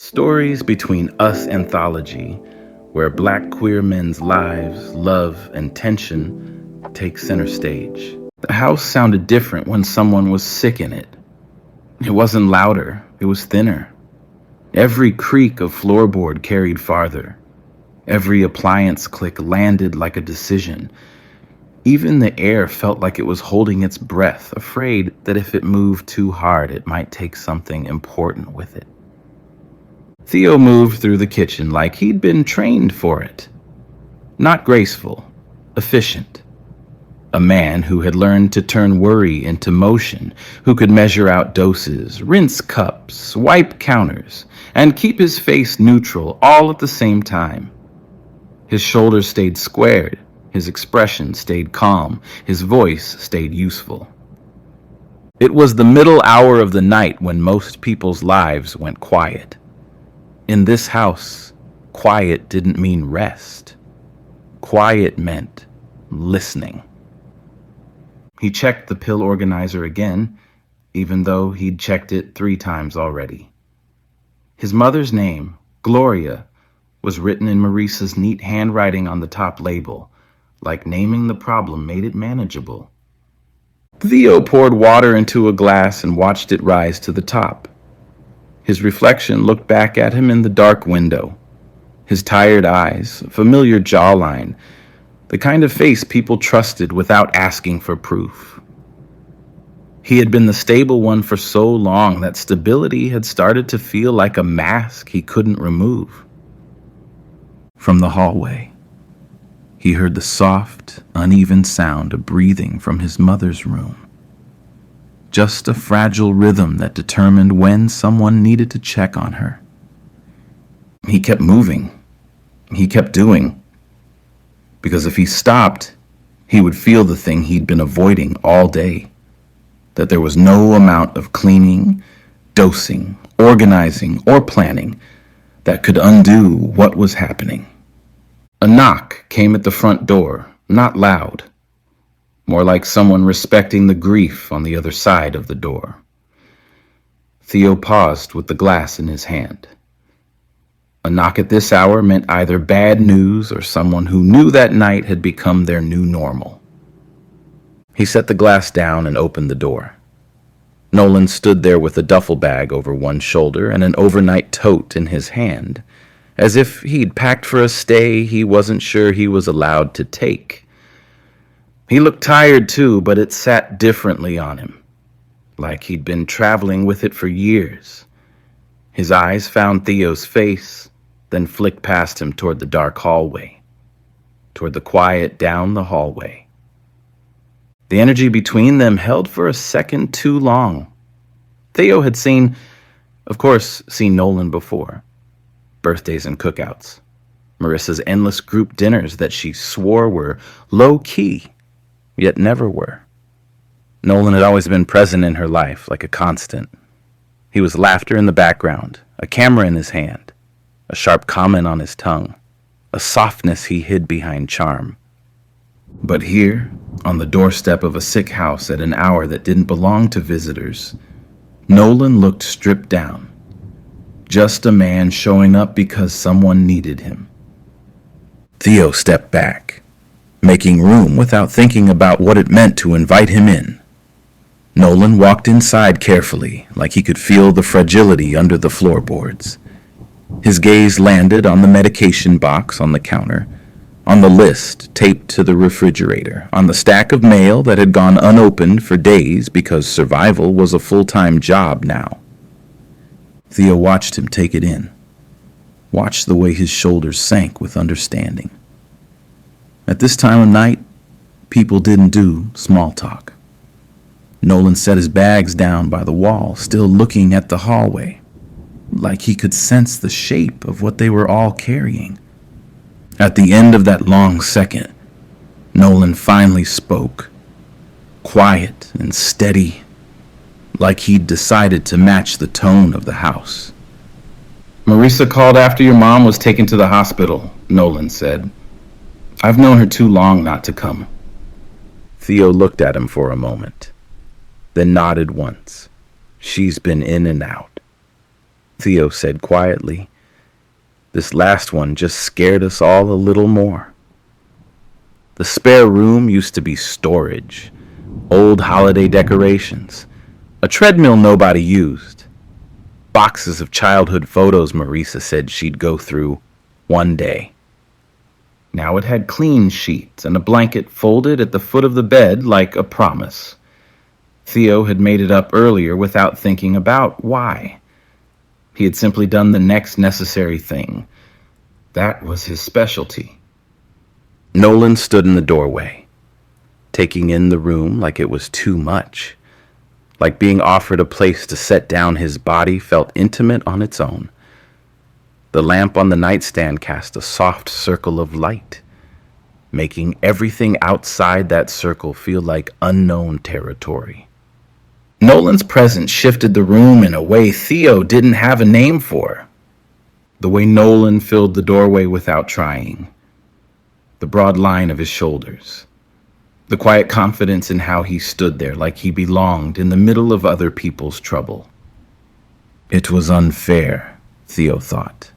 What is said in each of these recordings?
Stories Between Us anthology, where Black queer men's lives, love, and tension take center stage. The house sounded different when someone was sick in it. It wasn't louder, it was thinner. Every creak of floorboard carried farther. Every appliance click landed like a decision. Even the air felt like it was holding its breath, afraid that if it moved too hard, it might take something important with it. Theo moved through the kitchen like he'd been trained for it. Not graceful, efficient. A man who had learned to turn worry into motion, who could measure out doses, rinse cups, wipe counters, and keep his face neutral all at the same time. His shoulders stayed squared, his expression stayed calm, his voice stayed useful. It was the middle hour of the night when most people's lives went quiet. In this house, quiet didn't mean rest. Quiet meant listening. He checked the pill organizer again, even though he'd checked it 3 times already. His mother's name, Gloria, was written in Marisa's neat handwriting on the top label, like naming the problem made it manageable. Theo poured water into a glass and watched it rise to the top. His reflection looked back at him in the dark window. His tired eyes, familiar jawline, the kind of face people trusted without asking for proof. He had been the stable one for so long that stability had started to feel like a mask he couldn't remove. From the hallway, he heard the soft, uneven sound of breathing from his mother's room. Just a fragile rhythm that determined when someone needed to check on her. He kept moving. He kept doing. Because if he stopped, he would feel the thing he'd been avoiding all day. That there was no amount of cleaning, dosing, organizing, or planning that could undo what was happening. A knock came at the front door, not loud. More like someone respecting the grief on the other side of the door. Theo paused with the glass in his hand. A knock at this hour meant either bad news or someone who knew that night had become their new normal. He set the glass down and opened the door. Nolan stood there with a duffel bag over one shoulder and an overnight tote in his hand, as if he'd packed for a stay he wasn't sure he was allowed to take. He looked tired too, but it sat differently on him, like he'd been traveling with it for years. His eyes found Theo's face, then flicked past him toward the dark hallway, toward the quiet down the hallway. The energy between them held for a second too long. Theo had seen Nolan before. Birthdays and cookouts. Marisa's endless group dinners that she swore were low-key, yet never were. Nolan had always been present in her life, like a constant. He was laughter in the background, a camera in his hand, a sharp comment on his tongue, a softness he hid behind charm. But here, on the doorstep of a sick house at an hour that didn't belong to visitors, Nolan looked stripped down. Just a man showing up because someone needed him. Theo stepped back, making room without thinking about what it meant to invite him in. Nolan walked inside carefully, like he could feel the fragility under the floorboards. His gaze landed on the medication box on the counter, on the list taped to the refrigerator, on the stack of mail that had gone unopened for days because survival was a full-time job now. Theo watched him take it in, watched the way his shoulders sank with understanding. At this time of night, people didn't do small talk. Nolan set his bags down by the wall, still looking at the hallway, like he could sense the shape of what they were all carrying. At the end of that long second, Nolan finally spoke, quiet and steady, like he'd decided to match the tone of the house. "Marisa called after your mom was taken to the hospital," Nolan said. "I've known her too long not to come." Theo looked at him for a moment, then nodded once. "She's been in and out." Theo said quietly. This last one just scared us all a little more. The spare room used to be storage, old holiday decorations, a treadmill nobody used, boxes of childhood photos Marisa said she'd go through one day. Now it had clean sheets and a blanket folded at the foot of the bed like a promise. Theo had made it up earlier without thinking about why. He had simply done the next necessary thing. That was his specialty. Nolan stood in the doorway, taking in the room like it was too much. Like being offered a place to set down his body felt intimate on its own. The lamp on the nightstand cast a soft circle of light, making everything outside that circle feel like unknown territory. Nolan's presence shifted the room in a way Theo didn't have a name for. The way Nolan filled the doorway without trying. The broad line of his shoulders. The quiet confidence in how he stood there like he belonged in the middle of other people's trouble. It was unfair, Theo thought.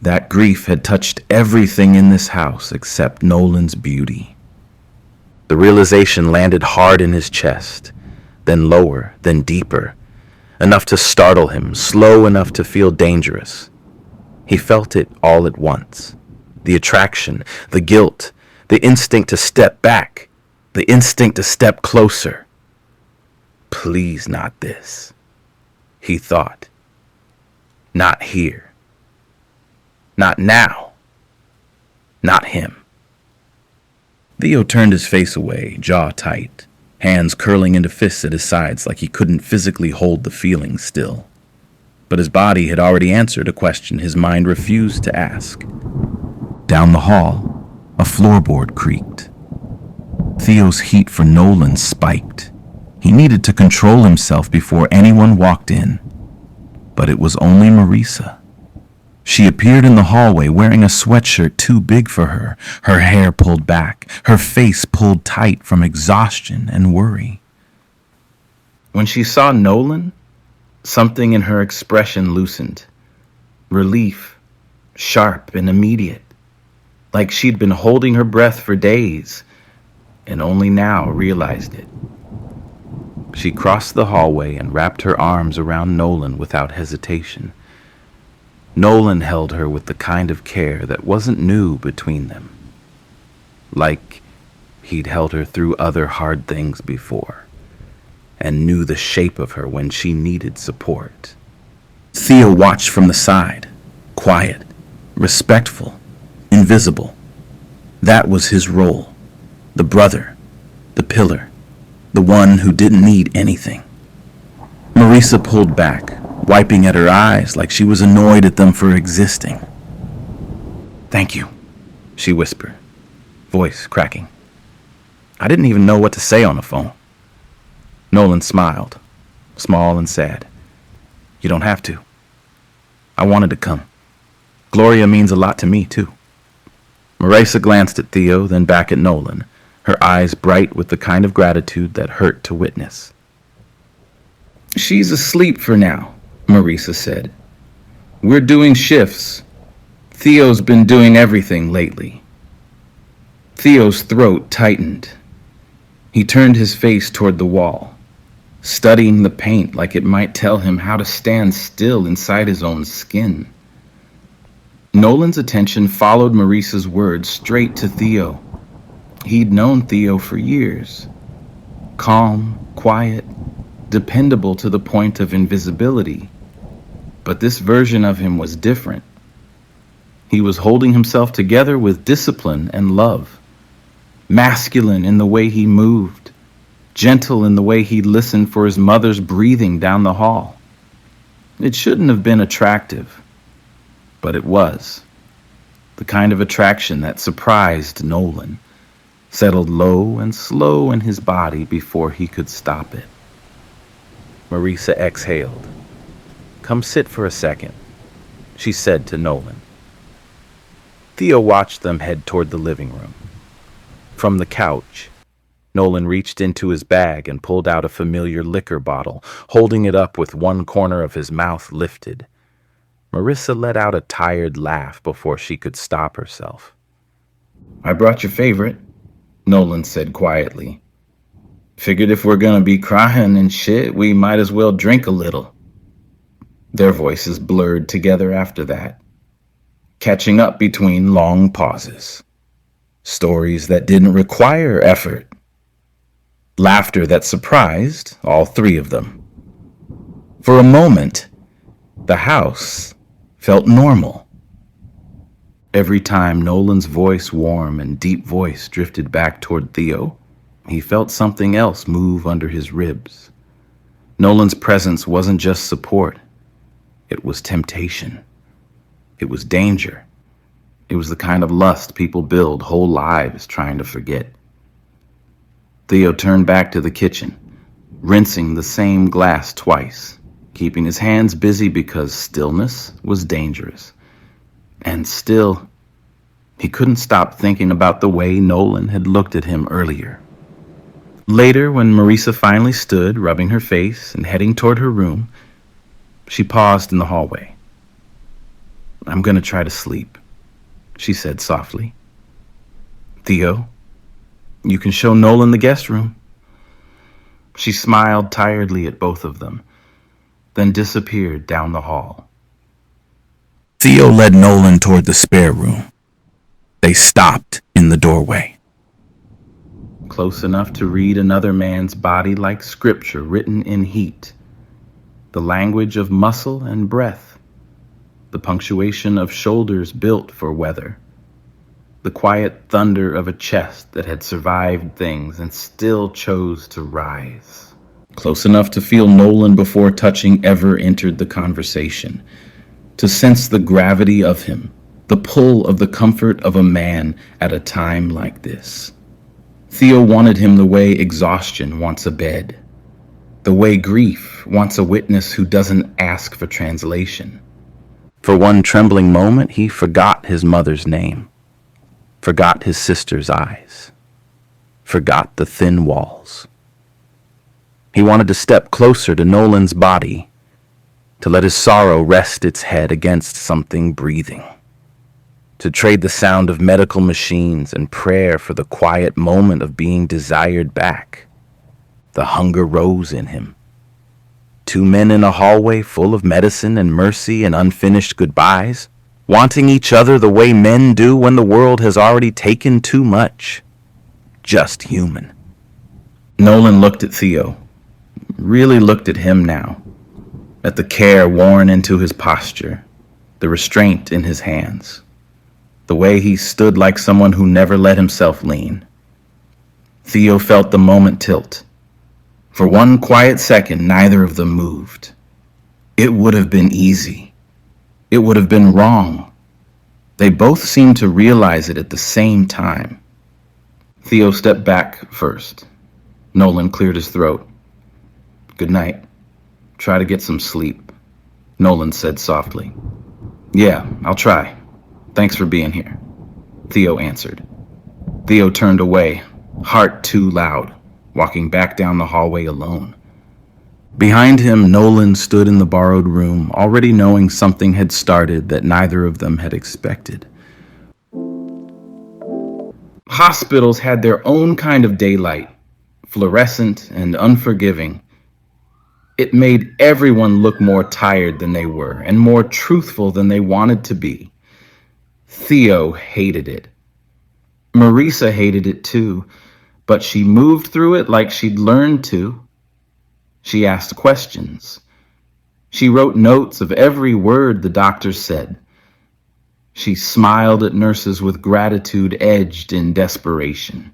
That grief had touched everything in this house except Nolan's beauty. The realization landed hard in his chest, then lower, then deeper, enough to startle him, slow enough to feel dangerous. He felt it all at once. The attraction, the guilt, the instinct to step back, the instinct to step closer. Please not this, he thought. Not here. Not now. Not him. Theo turned his face away, jaw tight, hands curling into fists at his sides like he couldn't physically hold the feeling still. But his body had already answered a question his mind refused to ask. Down the hall, a floorboard creaked. Theo's heat for Nolan spiked. He needed to control himself before anyone walked in. But it was only Marisa. She appeared in the hallway wearing a sweatshirt too big for her, her hair pulled back, her face pulled tight from exhaustion and worry. When she saw Nolan, something in her expression loosened. Relief, sharp and immediate, like she'd been holding her breath for days and only now realized it. She crossed the hallway and wrapped her arms around Nolan without hesitation. Nolan held her with the kind of care that wasn't new between them. Like he'd held her through other hard things before, and knew the shape of her when she needed support. Theo watched from the side, quiet, respectful, invisible. That was his role, the brother, the pillar, the one who didn't need anything. Marisa pulled back, wiping at her eyes like she was annoyed at them for existing. "Thank you," she whispered, voice cracking. "I didn't even know what to say on the phone." Nolan smiled, small and sad. "You don't have to. I wanted to come. Gloria means a lot to me, too." Marisa glanced at Theo, then back at Nolan, her eyes bright with the kind of gratitude that hurt to witness. "She's asleep for now," Marisa said. "We're doing shifts. Theo's been doing everything lately." Theo's throat tightened. He turned his face toward the wall, studying the paint like it might tell him how to stand still inside his own skin. Nolan's attention followed Marisa's words straight to Theo. He'd known Theo for years. Calm, quiet, dependable to the point of invisibility. But this version of him was different. He was holding himself together with discipline and love. Masculine in the way he moved. Gentle in the way he listened for his mother's breathing down the hall. It shouldn't have been attractive, but it was. The kind of attraction that surprised Nolan, settled low and slow in his body before he could stop it. Marisa exhaled. "Come sit for a second," she said to Nolan. Theo watched them head toward the living room. From the couch, Nolan reached into his bag and pulled out a familiar liquor bottle, holding it up with one corner of his mouth lifted. Marisa let out a tired laugh before she could stop herself. "I brought your favorite," Nolan said quietly. "Figured if we're gonna be crying and shit, we might as well drink a little." Their voices blurred together after that, catching up between long pauses. Stories that didn't require effort. Laughter that surprised all three of them. For a moment, the house felt normal. Every time Nolan's voice, warm and deep voice, drifted back toward Theo, he felt something else move under his ribs. Nolan's presence wasn't just support. It was temptation. It was danger. It was the kind of lust people build whole lives trying to forget. Theo turned back to the kitchen, rinsing the same glass twice, keeping his hands busy because stillness was dangerous. And still, he couldn't stop thinking about the way Nolan had looked at him earlier. Later, when Marisa finally stood, rubbing her face and heading toward her room, she paused in the hallway. "I'm going to try to sleep," she said softly. "Theo, you can show Nolan the guest room." She smiled tiredly at both of them, then disappeared down the hall. Theo led Nolan toward the spare room. They stopped in the doorway. Close enough to read another man's body like scripture written in heat. The language of muscle and breath. The punctuation of shoulders built for weather. The quiet thunder of a chest that had survived things and still chose to rise. Close enough to feel Nolan before touching ever entered the conversation. To sense the gravity of him, the pull of the comfort of a man at a time like this. Theo wanted him the way exhaustion wants a bed. The way grief wants a witness who doesn't ask for translation. For one trembling moment, he forgot his mother's name. Forgot his sister's eyes. Forgot the thin walls. He wanted to step closer to Nolan's body, to let his sorrow rest its head against something breathing, to trade the sound of medical machines and prayer for the quiet moment of being desired back. The hunger rose in him. Two men in a hallway full of medicine and mercy and unfinished goodbyes, wanting each other the way men do when the world has already taken too much. Just human. Nolan looked at Theo, really looked at him now, at the care worn into his posture, the restraint in his hands, the way he stood like someone who never let himself lean. Theo felt the moment tilt. For one quiet second, neither of them moved. It would have been easy. It would have been wrong. They both seemed to realize it at the same time. Theo stepped back first. Nolan cleared his throat. "Good night. Try to get some sleep," Nolan said softly. "Yeah, I'll try. Thanks for being here," Theo answered. Theo turned away, heart too loud, walking back down the hallway alone. Behind him, Nolan stood in the borrowed room, already knowing something had started that neither of them had expected. Hospitals had their own kind of daylight, fluorescent and unforgiving. It made everyone look more tired than they were and more truthful than they wanted to be. Theo hated it. Marisa hated it too, but she moved through it like she'd learned to. She asked questions. She wrote notes of every word the doctor said. She smiled at nurses with gratitude edged in desperation.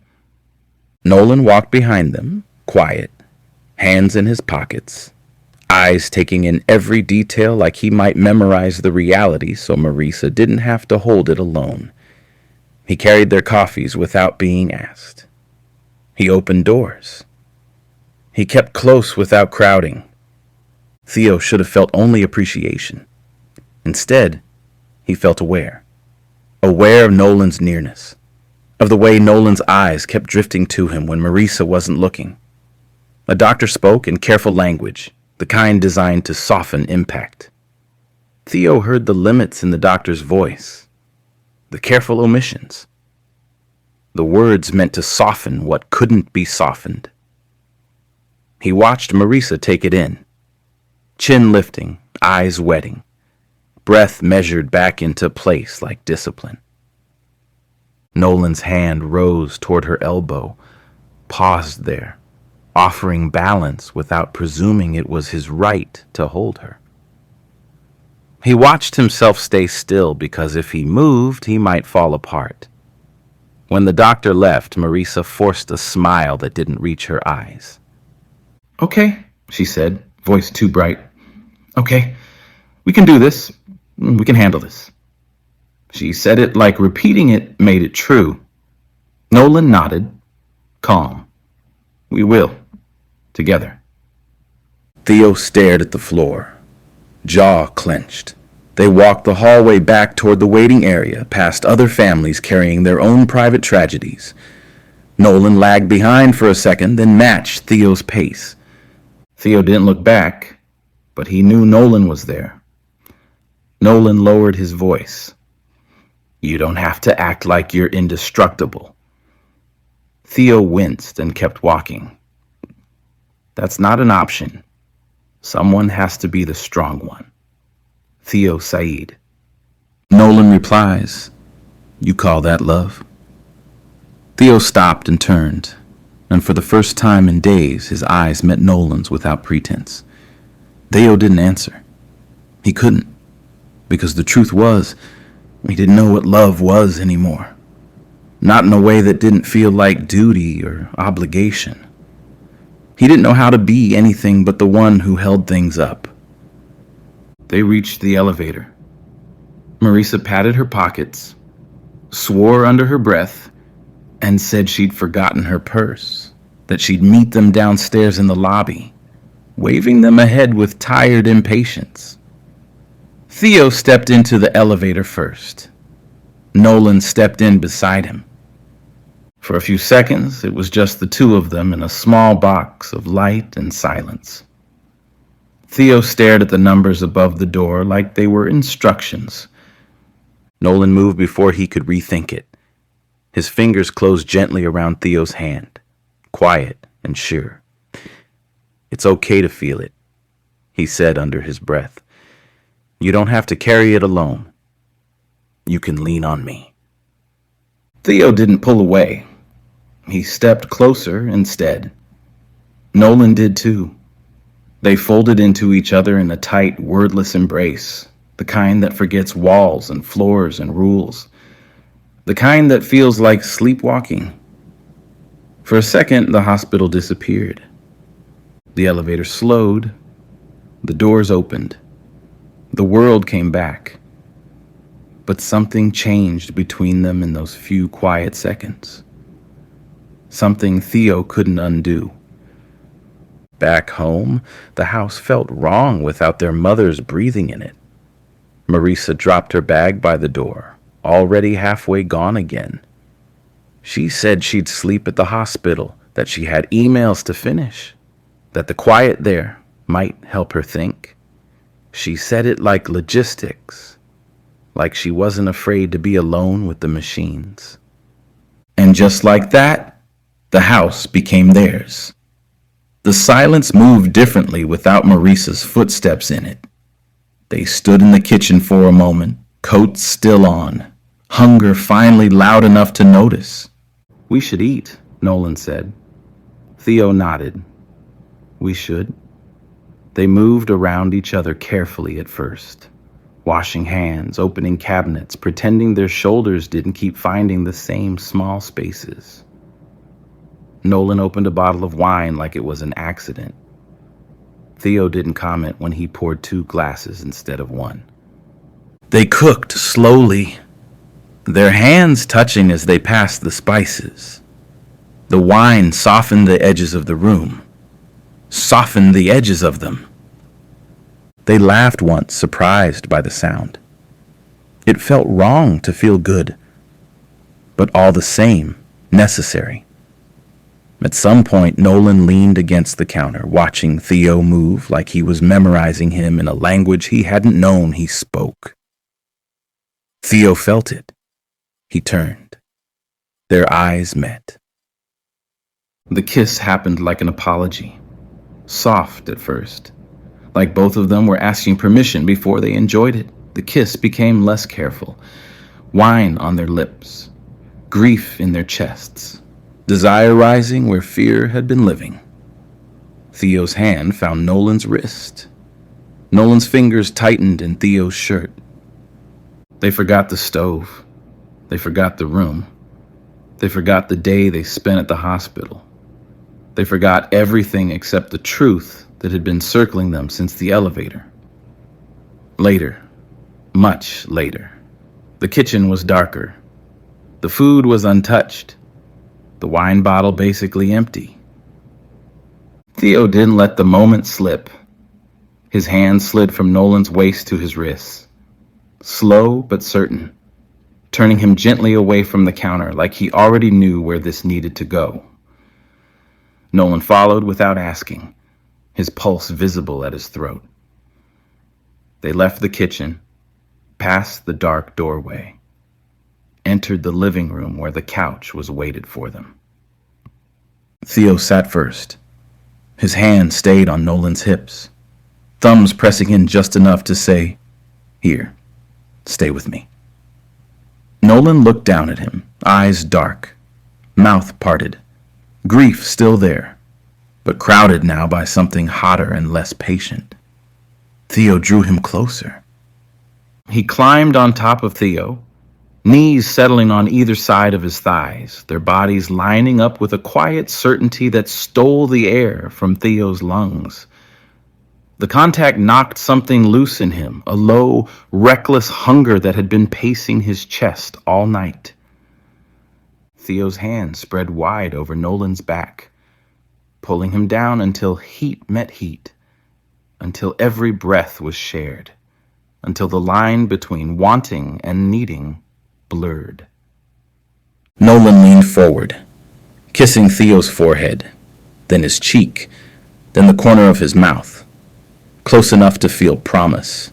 Nolan walked behind them, quiet, hands in his pockets, eyes taking in every detail like he might memorize the reality so Marisa didn't have to hold it alone. He carried their coffees without being asked. He opened doors. He kept close without crowding. Theo should have felt only appreciation. Instead, he felt aware. Aware of Nolan's nearness, of the way Nolan's eyes kept drifting to him when Marisa wasn't looking. A doctor spoke in careful language, the kind designed to soften impact. Theo heard the limits in the doctor's voice, the careful omissions, the words meant to soften what couldn't be softened. He watched Marisa take it in, chin lifting, eyes wetting, breath measured back into place like discipline. Nolan's hand rose toward her elbow, paused there, offering balance without presuming it was his right to hold her. He watched himself stay still because if he moved, he might fall apart. When the doctor left, Marisa forced a smile that didn't reach her eyes. "Okay," she said, voice too bright. "Okay, we can do this. We can handle this." She said it like repeating it made it true. Nolan nodded, calm. "We will. Together." Theo stared at the floor, jaw clenched. They walked the hallway back toward the waiting area, past other families carrying their own private tragedies. Nolan lagged behind for a second, then matched Theo's pace. Theo didn't look back, but he knew Nolan was there. Nolan lowered his voice. "You don't have to act like you're indestructible." Theo winced and kept walking. "That's not an option. Someone has to be the strong one." Theo sighed. Nolan replies, "You call that love?" Theo stopped and turned, and for the first time in days, his eyes met Nolan's without pretense. Theo didn't answer. He couldn't, because the truth was, he didn't know what love was anymore. Not in a way that didn't feel like duty or obligation. He didn't know how to be anything but the one who held things up. They reached the elevator. Marisa patted her pockets, swore under her breath, and said she'd forgotten her purse, that she'd meet them downstairs in the lobby, waving them ahead with tired impatience. Theo stepped into the elevator first. Nolan stepped in beside him. For a few seconds, it was just the two of them in a small box of light and silence. Theo stared at the numbers above the door like they were instructions. Nolan moved before he could rethink it. His fingers closed gently around Theo's hand, quiet and sure. "It's okay to feel it," he said under his breath. "You don't have to carry it alone. You can lean on me." Theo didn't pull away. He stepped closer instead. Nolan did too. They folded into each other in a tight, wordless embrace, the kind that forgets walls and floors and rules, the kind that feels like sleepwalking. For a second, the hospital disappeared. The elevator slowed. The doors opened. The world came back. But something changed between them in those few quiet seconds. Something Theo couldn't undo. Back home, the house felt wrong without their mothers breathing in it. Marisa dropped her bag by the door, already halfway gone again. She said she'd sleep at the hospital, that she had emails to finish, that the quiet there might help her think. She said it like logistics, like she wasn't afraid to be alone with the machines. And just like that, the house became theirs. The silence moved differently without Marisa's footsteps in it. They stood in the kitchen for a moment, coats still on, hunger finally loud enough to notice. "We should eat," Nolan said. Theo nodded. "We should." They moved around each other carefully at first, washing hands, opening cabinets, pretending their shoulders didn't keep finding the same small spaces. Nolan opened a bottle of wine like it was an accident. Theo didn't comment when he poured 2 glasses instead of 1. They cooked slowly, their hands touching as they passed the spices. The wine softened the edges of the room, softened the edges of them. They laughed once, surprised by the sound. It felt wrong to feel good, but all the same, necessary. At some point, Nolan leaned against the counter, watching Theo move like he was memorizing him in a language he hadn't known he spoke. Theo felt it. He turned. Their eyes met. The kiss happened like an apology, soft at first, like both of them were asking permission before they enjoyed it. The kiss became less careful, wine on their lips, grief in their chests, desire rising where fear had been living. Theo's hand found Nolan's wrist. Nolan's fingers tightened in Theo's shirt. They forgot the stove. They forgot the room. They forgot the day they spent at the hospital. They forgot everything except the truth that had been circling them since the elevator. Later, much later, the kitchen was darker. The food was untouched. The wine bottle basically empty. Theo didn't let the moment slip. His hand slid from Nolan's waist to his wrists, slow but certain, turning him gently away from the counter like he already knew where this needed to go. Nolan followed without asking, his pulse visible at his throat. They left the kitchen, passed the dark doorway, entered the living room where the couch was waited for them. Theo sat first. His hand stayed on Nolan's hips, thumbs pressing in just enough to say, "Here, stay with me." Nolan looked down at him, eyes dark, mouth parted, grief still there, but crowded now by something hotter and less patient. Theo drew him closer. He climbed on top of Theo, knees settling on either side of his thighs, their bodies lining up with a quiet certainty that stole the air from Theo's lungs. The contact knocked something loose in him, a low, reckless hunger that had been pacing his chest all night. Theo's hand spread wide over Nolan's back, pulling him down until heat met heat, until every breath was shared, until the line between wanting and needing blurred. Nolan leaned forward, kissing Theo's forehead, then his cheek, then the corner of his mouth, close enough to feel promise,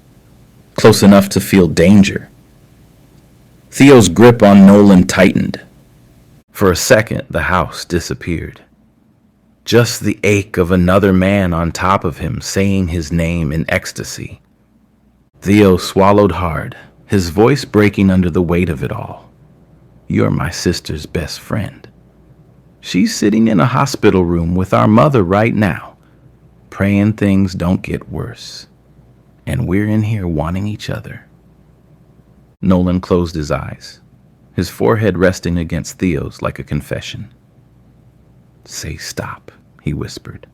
close enough to feel danger. Theo's grip on Nolan tightened. For a second, the house disappeared. Just the ache of another man on top of him saying his name in ecstasy. Theo swallowed hard, his voice breaking under the weight of it all. "You're my sister's best friend. She's sitting in a hospital room with our mother right now, praying things don't get worse. And we're in here wanting each other." Nolan closed his eyes, his forehead resting against Theo's like a confession. "Say stop," he whispered,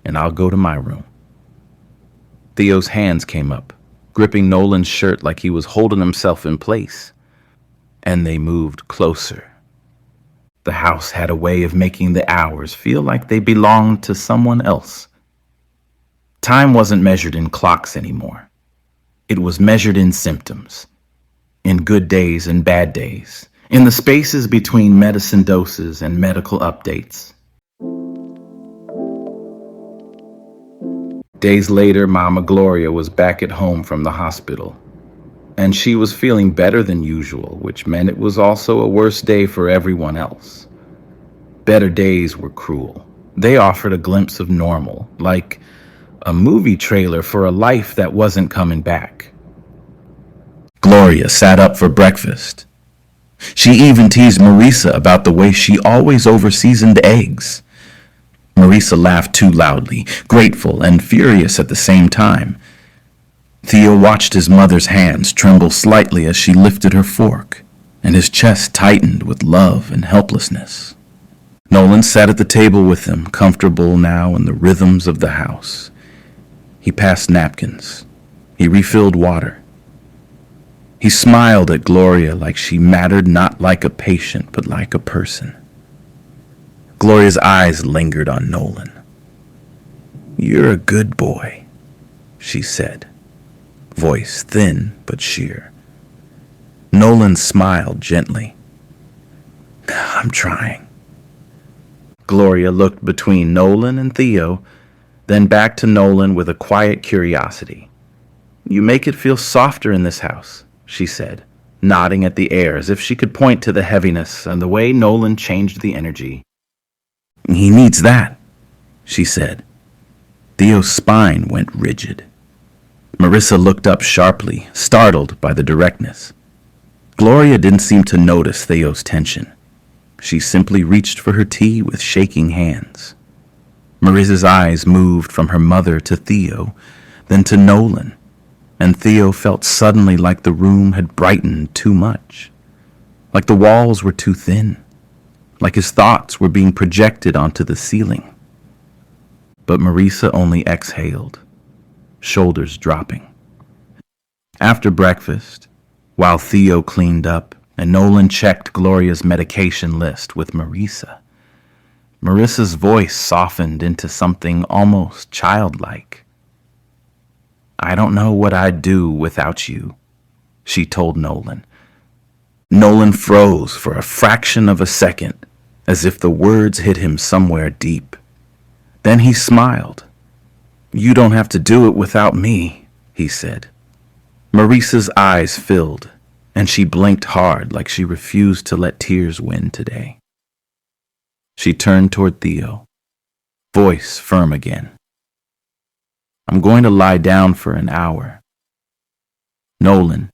"and I'll go to my room." Theo's hands came up, gripping Nolan's shirt like he was holding himself in place, and they moved closer. The house had a way of making the hours feel like they belonged to someone else. Time wasn't measured in clocks anymore. It was measured in symptoms, in good days and bad days, in the spaces between medicine doses and medical updates. Days later, Mama Gloria was back at home from the hospital, and she was feeling better than usual, which meant it was also a worse day for everyone else. Better days were cruel. They offered a glimpse of normal, like a movie trailer for a life that wasn't coming back. Gloria sat up for breakfast. She even teased Marisa about the way she always over-seasoned eggs. Marisa laughed too loudly, grateful and furious at the same time. Theo watched his mother's hands tremble slightly as she lifted her fork, and his chest tightened with love and helplessness. Nolan sat at the table with them, comfortable now in the rhythms of the house. He passed napkins. He refilled water. He smiled at Gloria like she mattered not like a patient, but like a person. Gloria's eyes lingered on Nolan. "You're a good boy," she said, voice thin but sheer. Nolan smiled gently. "I'm trying." Gloria looked between Nolan and Theo, then back to Nolan with a quiet curiosity. "You make it feel softer in this house," she said, nodding at the air as if she could point to the heaviness and the way Nolan changed the energy. "He needs that," she said. Theo's spine went rigid. Marisa looked up sharply, startled by the directness. Gloria didn't seem to notice Theo's tension. She simply reached for her tea with shaking hands. Marisa's eyes moved from her mother to Theo, then to Nolan, and Theo felt suddenly like the room had brightened too much, like the walls were too thin, like his thoughts were being projected onto the ceiling. But Marisa only exhaled, shoulders dropping. After breakfast, while Theo cleaned up and Nolan checked Gloria's medication list with Marisa's voice softened into something almost childlike. "I don't know what I'd do without you," she told Nolan. Nolan froze for a fraction of a second, as if the words hit him somewhere deep. Then he smiled. "You don't have to do it without me," he said. Marisa's eyes filled, and she blinked hard like she refused to let tears win today. She turned toward Theo, voice firm again. "I'm going to lie down for an hour. Nolan,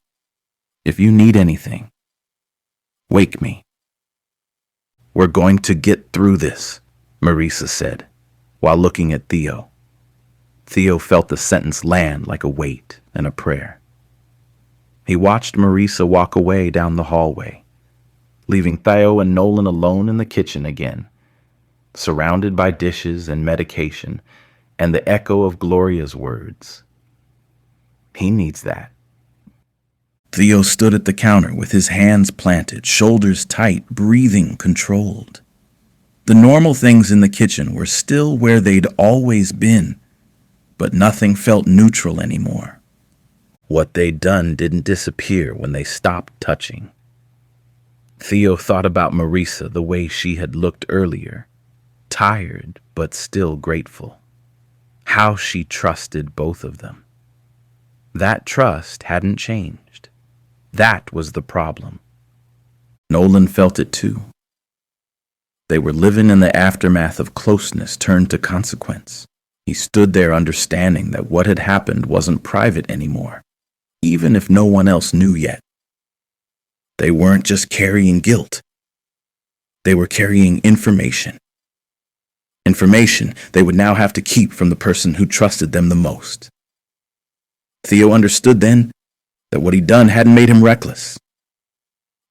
if you need anything, wake me." "We're going to get through this," Marisa said, while looking at Theo. Theo felt the sentence land like a weight and a prayer. He watched Marisa walk away down the hallway, leaving Theo and Nolan alone in the kitchen again, surrounded by dishes and medication and the echo of Gloria's words. He needs that. Theo stood at the counter with his hands planted, shoulders tight, breathing controlled. The normal things in the kitchen were still where they'd always been, but nothing felt neutral anymore. What they'd done didn't disappear when they stopped touching. Theo thought about Marisa the way she had looked earlier, tired but still grateful. How she trusted both of them. That trust hadn't changed. That was the problem. Nolan felt it too. They were living in the aftermath of closeness turned to consequence. He stood there understanding that what had happened wasn't private anymore, even if no one else knew yet. They weren't just carrying guilt. They were carrying information. Information they would now have to keep from the person who trusted them the most. Theo understood then that what he'd done hadn't made him reckless.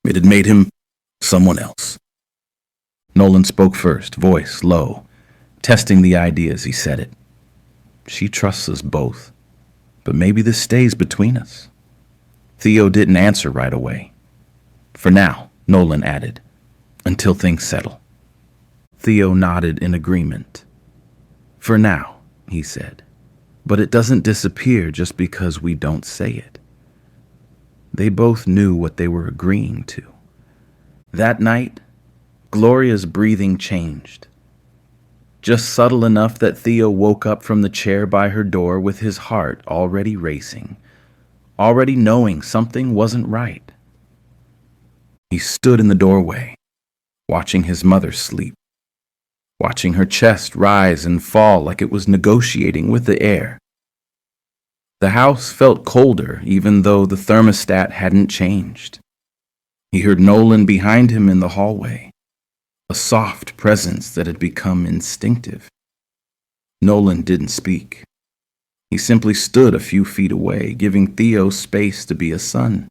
It had made him someone else. Nolan spoke first, voice low, testing the idea as he said it. "She trusts us both, but maybe this stays between us." Theo didn't answer right away. "For now," Nolan added, "until things settle." Theo nodded in agreement. "For now," he said, "but it doesn't disappear just because we don't say it." They both knew what they were agreeing to. That night, Gloria's breathing changed. Just subtle enough that Theo woke up from the chair by her door with his heart already racing, already knowing something wasn't right. He stood in the doorway, watching his mother sleep, watching her chest rise and fall like it was negotiating with the air. The house felt colder even though the thermostat hadn't changed. He heard Nolan behind him in the hallway, a soft presence that had become instinctive. Nolan didn't speak. He simply stood a few feet away, giving Theo space to be a son.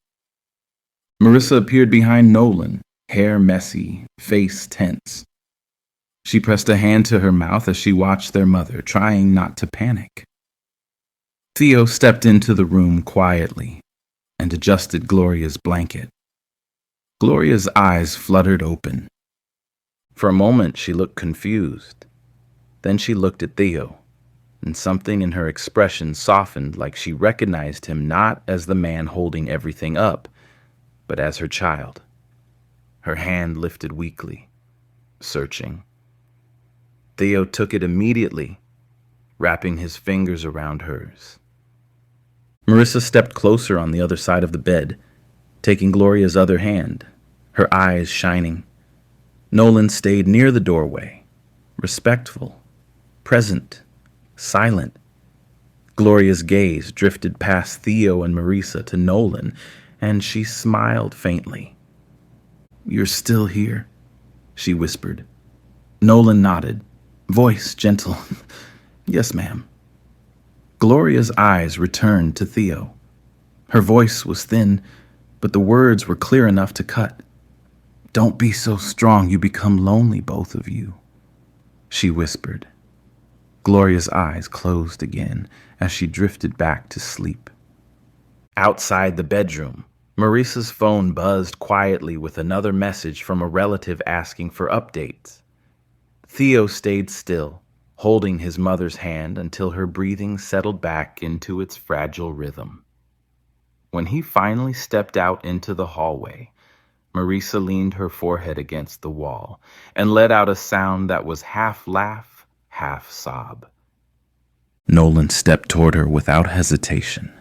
Marisa appeared behind Nolan, hair messy, face tense. She pressed a hand to her mouth as she watched their mother, trying not to panic. Theo stepped into the room quietly and adjusted Gloria's blanket. Gloria's eyes fluttered open. For a moment, she looked confused. Then she looked at Theo, and something in her expression softened like she recognized him not as the man holding everything up, but as her child. Her hand lifted weakly, searching. Theo took it immediately, wrapping his fingers around hers. Marisa stepped closer on the other side of the bed, taking Gloria's other hand, her eyes shining. Nolan stayed near the doorway, respectful, present, silent. Gloria's gaze drifted past Theo and Marisa to Nolan, and she smiled faintly. "You're still here," she whispered. Nolan nodded, voice gentle. "Yes, ma'am." Gloria's eyes returned to Theo. Her voice was thin, but the words were clear enough to cut. "Don't be so strong you become lonely, both of you," she whispered. Gloria's eyes closed again as she drifted back to sleep. Outside the bedroom, Marisa's phone buzzed quietly with another message from a relative asking for updates. Theo stayed still, holding his mother's hand until her breathing settled back into its fragile rhythm. When he finally stepped out into the hallway, Marisa leaned her forehead against the wall and let out a sound that was half laugh, half sob. Nolan stepped toward her without hesitation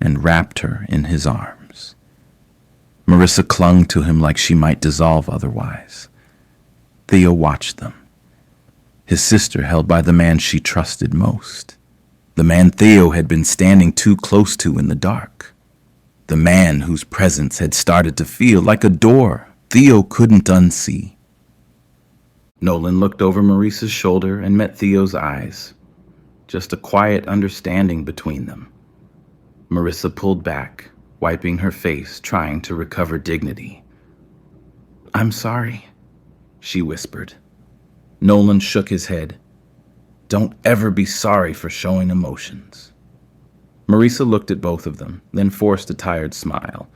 and wrapped her in his arms. Marisa clung to him like she might dissolve otherwise. Theo watched them, his sister held by the man she trusted most, the man Theo had been standing too close to in the dark, the man whose presence had started to feel like a door Theo couldn't unsee. Nolan looked over Marisa's shoulder and met Theo's eyes, just a quiet understanding between them. Marisa pulled back, wiping her face, trying to recover dignity. "I'm sorry," she whispered. Nolan shook his head. "Don't ever be sorry for showing emotions." Marisa looked at both of them, then forced a tired smile.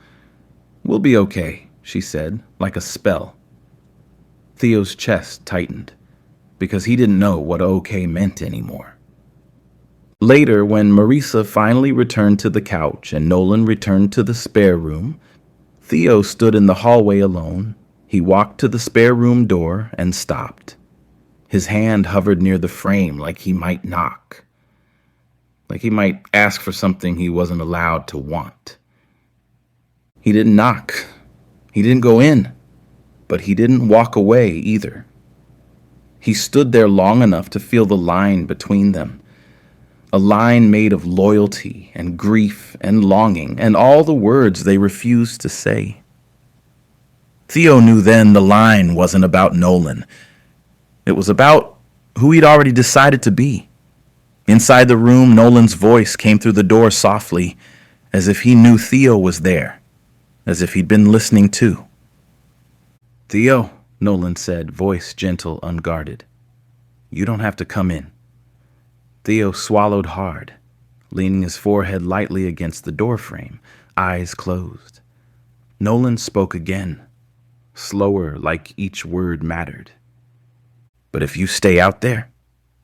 "We'll be okay," she said, like a spell. Theo's chest tightened, because he didn't know what okay meant anymore. Later, when Marisa finally returned to the couch and Nolan returned to the spare room, Theo stood in the hallway alone. He walked to the spare room door and stopped. His hand hovered near the frame like he might knock, like he might ask for something he wasn't allowed to want. He didn't knock. He didn't go in, but he didn't walk away either. He stood there long enough to feel the line between them, a line made of loyalty and grief and longing and all the words they refused to say. Theo knew then the line wasn't about Nolan. It was about who he'd already decided to be. Inside the room, Nolan's voice came through the door softly, as if he knew Theo was there, as if he'd been listening too. "Theo," Nolan said, voice gentle, unguarded. "You don't have to come in." Theo swallowed hard, leaning his forehead lightly against the doorframe, eyes closed. Nolan spoke again, slower, like each word mattered. "But if you stay out there,"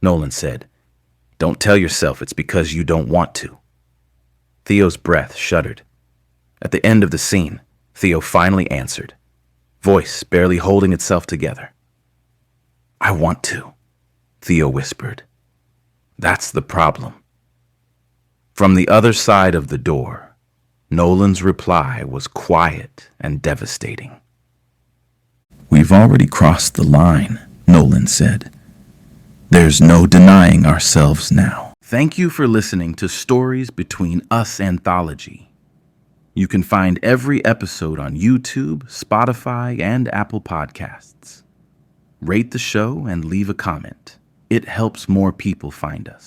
Nolan said, "don't tell yourself it's because you don't want to." Theo's breath shuddered. At the end of the scene, Theo finally answered, voice barely holding itself together. "I want to," Theo whispered. "That's the problem." From the other side of the door, Nolan's reply was quiet and devastating. "We've already crossed the line," Nolan said. "There's no denying ourselves now." Thank you for listening to Stories Between Us Anthology. You can find every episode on YouTube, Spotify, and Apple Podcasts. Rate the show and leave a comment. It helps more people find us.